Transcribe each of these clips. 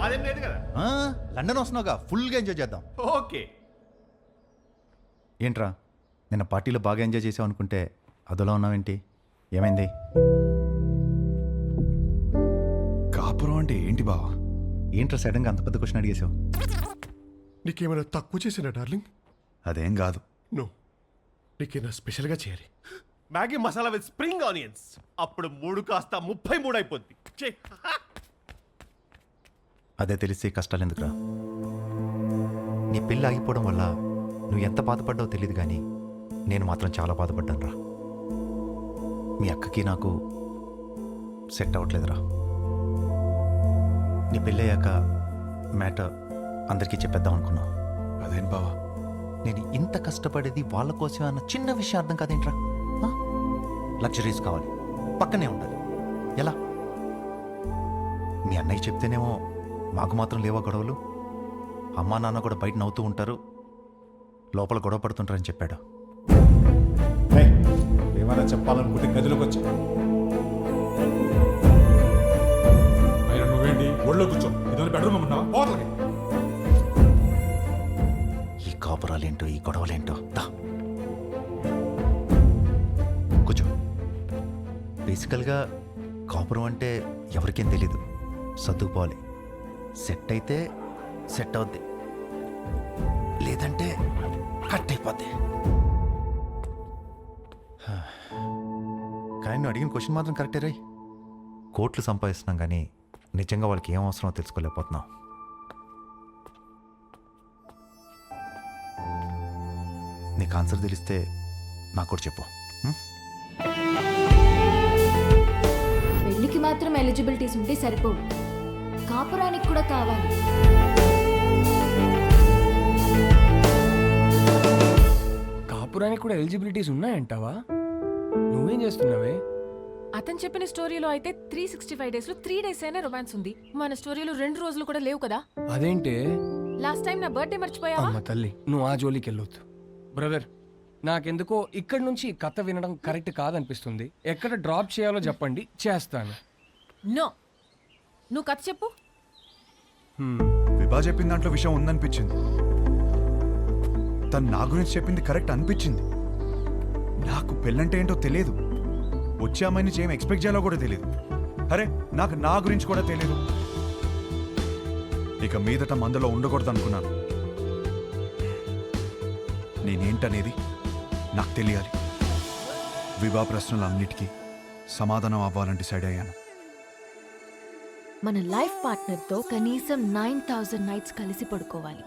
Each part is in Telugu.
అదేం లేదు కదా. లండన్ వస్తున్నావుగా, ఫుల్గా ఎంజాయ్ చేద్దాం. ఓకే. ఏంట్రా నిన్న పార్టీలో బాగా ఎంజాయ్ చేసావు అనుకుంటే అదోలా ఉన్నావేంటి? ఏమైంది? కాపురం అంటే ఏంటి బావా? ఏంట్రా సడన్గా అంత పెద్ద క్వశ్చన్ అడిగేసావు? నీకేమైనా తక్కువ చేసినా డార్లింగ్? అదేం కాదు. నో, నీకేమైనా స్పెషల్గా చేయాలి. Maggi masala with spring onions. అప్పుడు 3 కాస్త 33 అయిపోద్ది. అదే తెలిసి కష్టాలు ఎందుకురా? నీ పెళ్ళి ఆగిపోవడం వల్ల నువ్వు ఎంత బాధపడ్డావో తెలియదు, కానీ నేను మాత్రం చాలా బాధపడ్డాను రా. మీ అక్కకి నాకు సెట్ అవ్వట్లేదురా. నీ పెళ్ళి అయ్యాక మ్యాటర్ అందరికీ చెప్పేద్దాం అనుకున్నా. అదేం బావా? నేను ఇంత కష్టపడేది వాళ్ళ కోసమే అన్న చిన్న విషయం అర్థం కాదేంట్రా? లగ్జరీస్ కావాలి, పక్కనే ఉండాలి, ఎలా? మీ అన్నయ్య చెప్తేనేమో మాకు మాత్రం లేవా గొడవలు? అమ్మా నాన్న కూడా బయట నవ్వుతూ ఉంటారు, లోపల గొడవ పడుతుంటారని చెప్పాడు. ఏమైనా చెప్పాలనుకుంటే గదిలోకి వచ్చా. అయినా నువ్వేంటి ఒళ్ళో కూర్చో? ఇదో బెడ్రూమ్ ఉన్నావా? పోతలకి. ఈ కాపురాలేంటో, ఈ గొడవలేంటో. దా కూర్చో. బేసికల్గా కాపురం అంటే ఎవరికేం తెలీదు, సర్దుకుపోవాలి. సెట్ అయితే సెట్ అవుద్ది, లేదంటే కట్ అయిపోద్ది. కానీ నువ్వు అడిగిన క్వశ్చన్ మాత్రం కరెక్టే రే. కోట్లు సంపాదిస్తున్నాం కానీ నిజంగా వాళ్ళకి ఏం అవసరమో తెలుసుకోలేకపోతున్నాం. నీకు ఆన్సర్ తెలిస్తే నాకు కూడా చెప్పు. పెళ్లికి మాత్రం ఎలిజిబిలిటీస్ ఉంటే సరిపోవు, కాపురానికి కూడా కావాలి. కాపురానికి కూడా ఎలిజిబిలిటీస్ ఉన్నాయంటావా? నువ్వేం చేస్తున్నావే? అతను చెప్పిన స్టోరీలో అయితే 365 days లో 3 days అయినా రొమాన్స్ ఉంది. మన స్టోరీలో 2 రోజులు కూడా లేవు కదా. అదేంటే? లాస్ట్ టైం నా బర్త్డే మర్చిపోయావా? అమ్మ తల్లి, నువ్వు ఆ జోలికి వెళ్ళొద్దు. బ్రదర్, నాకెందుకో ఇక్కడి నుంచి కథ వినడం కరెక్ట్ కాదనిపిస్తుంది. ఎక్కడ డ్రాప్ చేయాలో చెప్పండి, చేస్తాను. నో, నువ్వు కథ చెప్పు. విభా చెప్పిన దాంట్లో విషయం ఉందనిపించింది. తను నా గురించి చెప్పింది కరెక్ట్ అనిపించింది. నాకు పెళ్ళంటే ఏంటో తెలియదు, వచ్చే అమ్మాయి నుంచి ఏం ఎక్స్పెక్ట్ చేయాలో కూడా తెలియదు. అరే, నాకు నా గురించి కూడా తెలియదు. ఇక మీదట మందలో ఉండకూడదు అనుకున్నాను. నేనేంటనేది నాకు తెలియాలి. విభా ప్రశ్నలన్నిటికీ సమాధానం అవ్వాలని డిసైడ్ అయ్యాను. మన లైఫ్ పార్ట్నర్తో కనీసం 9,000 nights కలిసి పడుకోవాలి,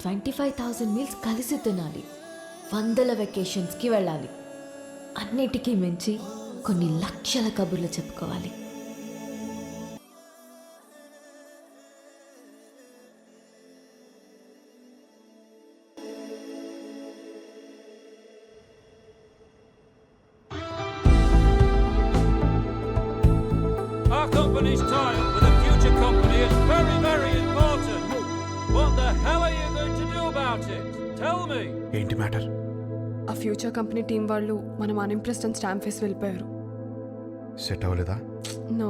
25,000 meals కలిసి తినాలి, 100 వెకేషన్స్కి వెళ్ళాలి. అన్నిటికీ మించి కొన్ని లక్షల కబుర్లు చెప్పుకోవాలి. Our company's tie-up with a future company is very, very important. What the hell are you going to do about it? Tell me. ఏంటి మ్యాటర్? ఆ ఫ్యూచర్ కంపెనీ టీం వాళ్ళు మనం అన్ఇంప్రెస్డ్ అని స్టాంప్ వేసి వెళ్ళిపోయారు. సెట్ అవ్వలేదా? నో.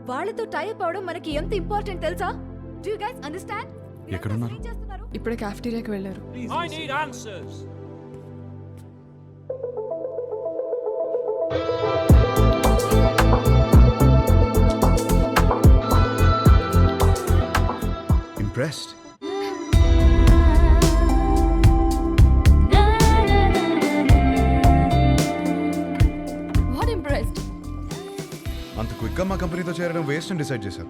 వాళ్ళతో టైప్ అవడం మనకి ఎంత ఇంపార్టెంట్ తెలుసా? Do you guys understand? ఎక్కడున్నారు? ఇప్పుడే క్యాఫ్టీరియాకి వెళ్ళారు. I need answers. Impressed? What impressed? అంత క్విక్గా మా కంపెనీతో చేరడం వేస్ట్ అని డిసైడ్ చేశారు.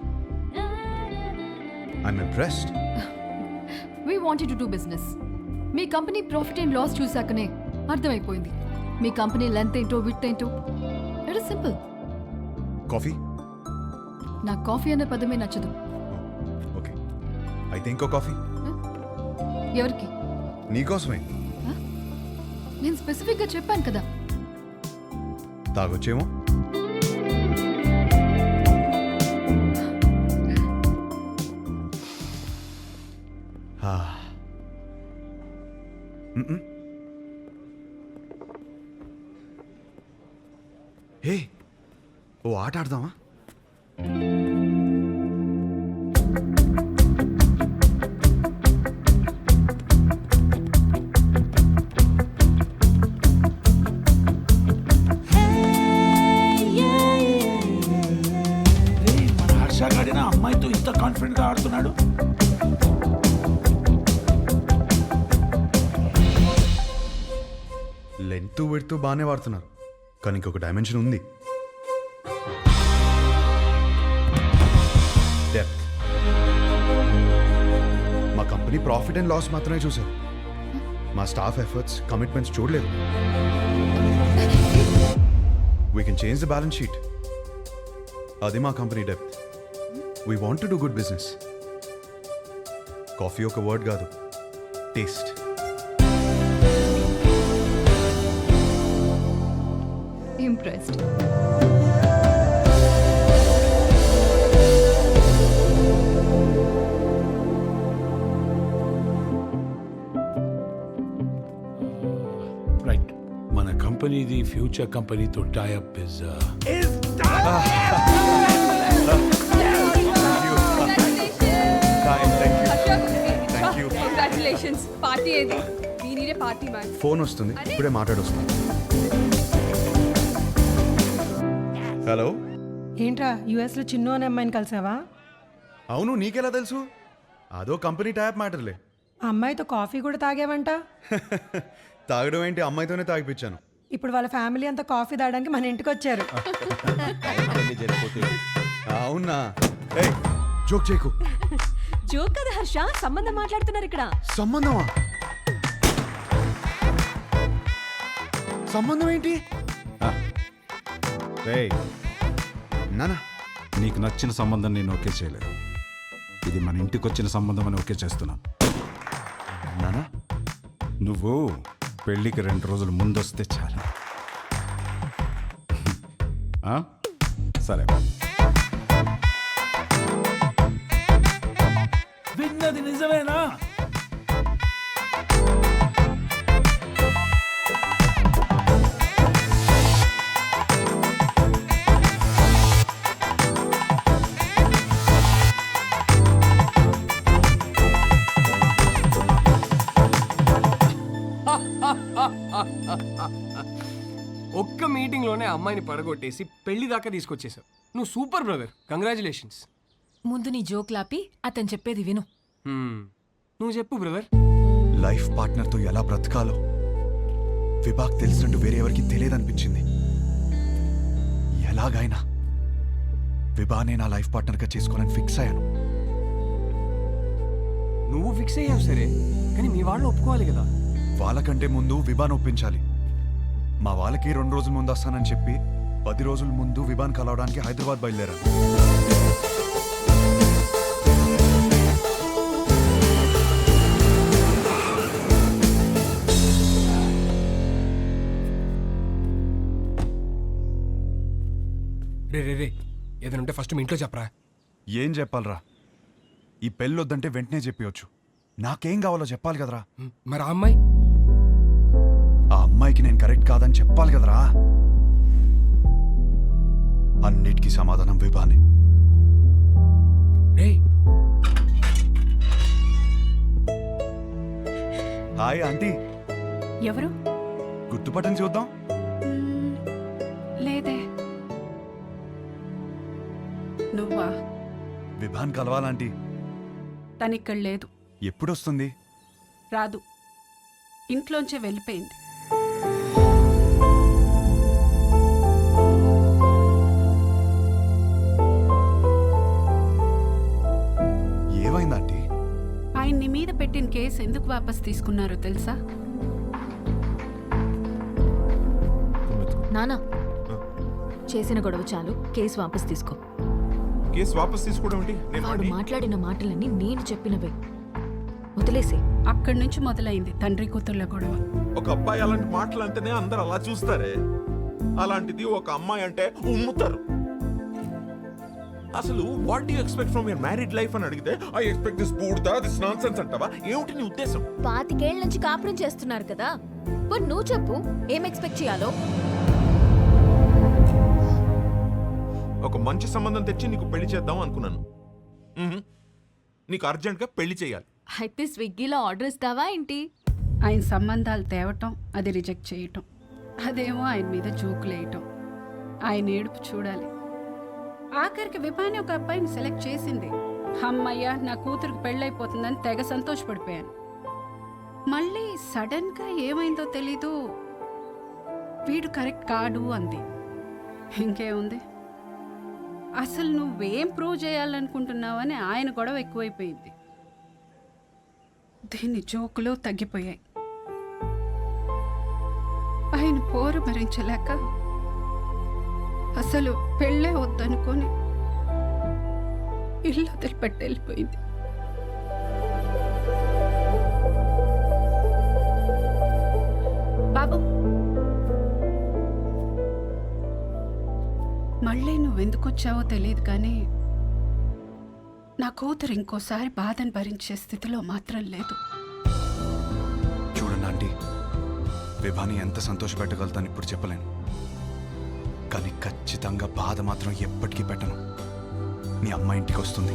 I'm impressed. We wanted to do business. మీ కంపెనీ ప్రాఫిట్ అండ్ లాస్ చూసాకనే అర్థమైపోయింది. మీ కంపెనీ లెంత్ ఏంటో విడ్త్ ఏంటో. It is simple. కాఫీ? నాకు కాఫీ అనే పదమే నచ్చదు. ఓకే, అయితే ఇంకో కాఫీ. ఎవరికి? నీకోసమే. నేను స్పెసిఫిక్గా చెప్పాను కదా. తాగొచ్చేమో. హే, ఓ ఆట ఆడదామా? అమ్మాయితో ఇంత కాన్ఫిడెంట్ గా ఆడుతున్నాడు? లెంత్ విడ్త్ బాగానే వాడుతున్నారు, కానీ ఇంకొక డైమెన్షన్ ఉంది. డెప్త్. మా కంపెనీ ప్రాఫిట్ అండ్ లాస్ మాత్రమే చూసారు, మా స్టాఫ్ ఎఫర్ట్స్ కమిట్మెంట్స్ చూడలేదు. We can change the balance sheet. అది మా company depth. We want to do good business. Coffee ఒక వర్డ్ కాదు, టేస్ట్. ఇంప్రెస్డ్. రైట్. మన కంపెనీది ఫ్యూచర్ కంపెనీతో టైఅప్ ఇస్ కంగ్రాచులేషన్స్. పార్టీ ఏది? దీనినే పార్టీ మ్యాన్. ఫోన్ వస్తుంది, ఇప్పుడే మాట్లాడొస్తుంది. హలో. ఏంట్రా యుఎస్ లో చిన్ను అనే అమ్మాయిని కలిసావా? అవును, నీకెలా తెలుసు? అదో కంపెనీ టైప్ మ్యాటర్లే. ఆ అమ్మాయితో కాఫీ కూడా తాగావంట. తాగడం ఏంటి, అమ్మాయితోనే తాగిపించాను. ఇప్పుడు వాళ్ళ ఫ్యామిలీ అంతా కాఫీ తాగడానికి మన ఇంటికి వచ్చారు. అవునా? ఏయ్, జోక్ చేయకు. జోక్ కదా హర్ష, సంబంధం మాట్లాడుతున్నారు ఇక్కడ. సంబంధమా? సంబంధం ఏంటి? నానా, నీకు నచ్చిన సంబంధం నేను ఓకే చేయలేదు. ఇది మన ఇంటికి వచ్చిన సంబంధం అని ఓకే చేస్తున్నాను. నానా, నువ్వు పెళ్ళికి 2 రోజులు ముందొస్తే చాలు. ఆ? సరే. విన్నది నిజమేనా? ఒక్క మీటింగ్ లోనే అమ్మాయిని పడగొట్టేసి పెళ్లి దాకా తీసుకొచ్చేసావు. నువ్వు సూపర్ బ్రదర్, కంగ్రాచులేషన్స్. ముందు నీ జోక్ లాపి అతను చెప్పేది విను. నువ్వు చెప్పు బ్రదర్. లైఫ్ పార్ట్నర్తో ఎలా బ్రతకాలో విభాగ్ తెలిసినట్టు వేరే ఎవరికి తెలియదనిపించింది. ఎలాగైనా విభానే నా లైఫ్ పార్ట్నర్గా చేసుకోవాలని ఫిక్స్ అయ్యాను. నువ్వు ఫిక్స్ అయ్యావు సరే, కానీ మీ వాళ్ళు ఒప్పుకోవాలి కదా. వాళ్ళకంటే ముందు విభాన్ ఒప్పించాలి. మా వాళ్ళకి 2 రోజుల ముందు వస్తానని చెప్పి 10 రోజుల ముందు విభాన్ కలవడానికి హైదరాబాద్ బయలుదేరాను. రే ఏదైనా ఉంటే ఫస్ట్ మీ ఇంట్లో చెప్పరా. ఏం చెప్పాలరా? ఈ పెళ్ళొద్దంటే వెంటనే చెప్పవచ్చు. నాకేం కావాలో చెప్పాలి కదరా. మరి ఆ అమ్మాయి? ఆ అమ్మాయికి నేను కరెక్ట్ కాదని చెప్పాలి కదరా. అన్నిటికీ సమాధానం విభానే. Hi aunty. ఎవరు? గుర్తుపట్టని చూద్దాం. లేదే. నువ్వా? విభాన్ కలవాలంటీ. తనిక్కడ లేదు. ఎప్పుడొస్తుంది? రాదు, ఇంట్లోంచే వెళ్ళిపోయింది. ఏమైందంటీ? ఆయన్ని మీద పెట్టిన కేసు ఎందుకు వాపస్ తీసుకున్నారో తెలుసా? నానా, చేసిన గొడవ చాలు, కేసు వాపస్ తీసుకో. కేసు వాపస్ తీసుకోవడం ఏంటి? వాడు మాట్లాడిన మాటలన్నీ నేను చెప్పినవే, వదిలేసే. అక్కడి నుంచి మొదలైంది తండ్రి కూతుర్ల గొడవ. ఒక అబ్బాయి అలాంటి మాటలు అంటేనే అందరు అలా చూస్తారే, అలాంటిది ఒక అమ్మాయి అంటే ఉమ్ముతారు. అసలు what do you expect from your married life అని అడిగితే ఐ ఎక్స్పెక్ట్ దిస్ బూడ్దా, దిస్ నాన్సెన్స్ అంటావా? ఏమిటి నీ ఉద్దేశం? 25 ఏళ్ల నుంచి కాపురం చేస్తున్నారు కదా, మరి నువ్వు చెప్పు ఏం ఎక్స్పెక్ట్ చేయాలో. ఒక మంచి సంబంధం తెచ్చి నీకు పెళ్లి చేద్దాం అనుకున్నాను. నీకు అర్జెంట్గా పెళ్లి చేయాలి. అయితే స్విగ్గీలో ఆర్డర్ ఇస్తావా ఏంటి? ఆయన సంబంధాలు తేవటం, అది రిజెక్ట్ చేయటం, అదేమో ఆయన మీద జోకులేయటం. ఆయన ఏడుపు చూడాలి. ఆఖరికి విభాని ఒక అబ్బాయిని సెలెక్ట్ చేసింది. అమ్మయ్య, నా కూతురికి పెళ్ళైపోతుందని తెగ సంతోషపడిపోయాను. మళ్ళీ సడన్ గా ఏమైందో తెలీదు, వీడు కరెక్ట్ కాడు అంది. ఇంకేముంది, అసలు నువ్వేం ప్రూవ్ చేయాలనుకుంటున్నావని ఆయన గొడవ ఎక్కువైపోయింది. దీని జోకులు తగ్గిపోయాయి. ఆయన పోరు భరించలేక అసలు పెళ్ళే వద్దనుకొని ఇల్లు వదిలిపెట్టి వెళ్ళిపోయింది. బాబు, మళ్ళీ నువ్వెందుకు వచ్చావో తెలియదు కానీ నా కూతురు ఇంకోసారి బాధను భరించే స్థితిలో మాత్రం లేదు. చూడండి ఆంటీ, విభాని ఎంత సంతోషపెట్టగలుగుతాను ఇప్పుడు చెప్పలేను, కానీ ఖచ్చితంగా బాధ మాత్రం ఎప్పటికీ పెట్టను. మీ అమ్మ ఇంటికి వస్తుంది.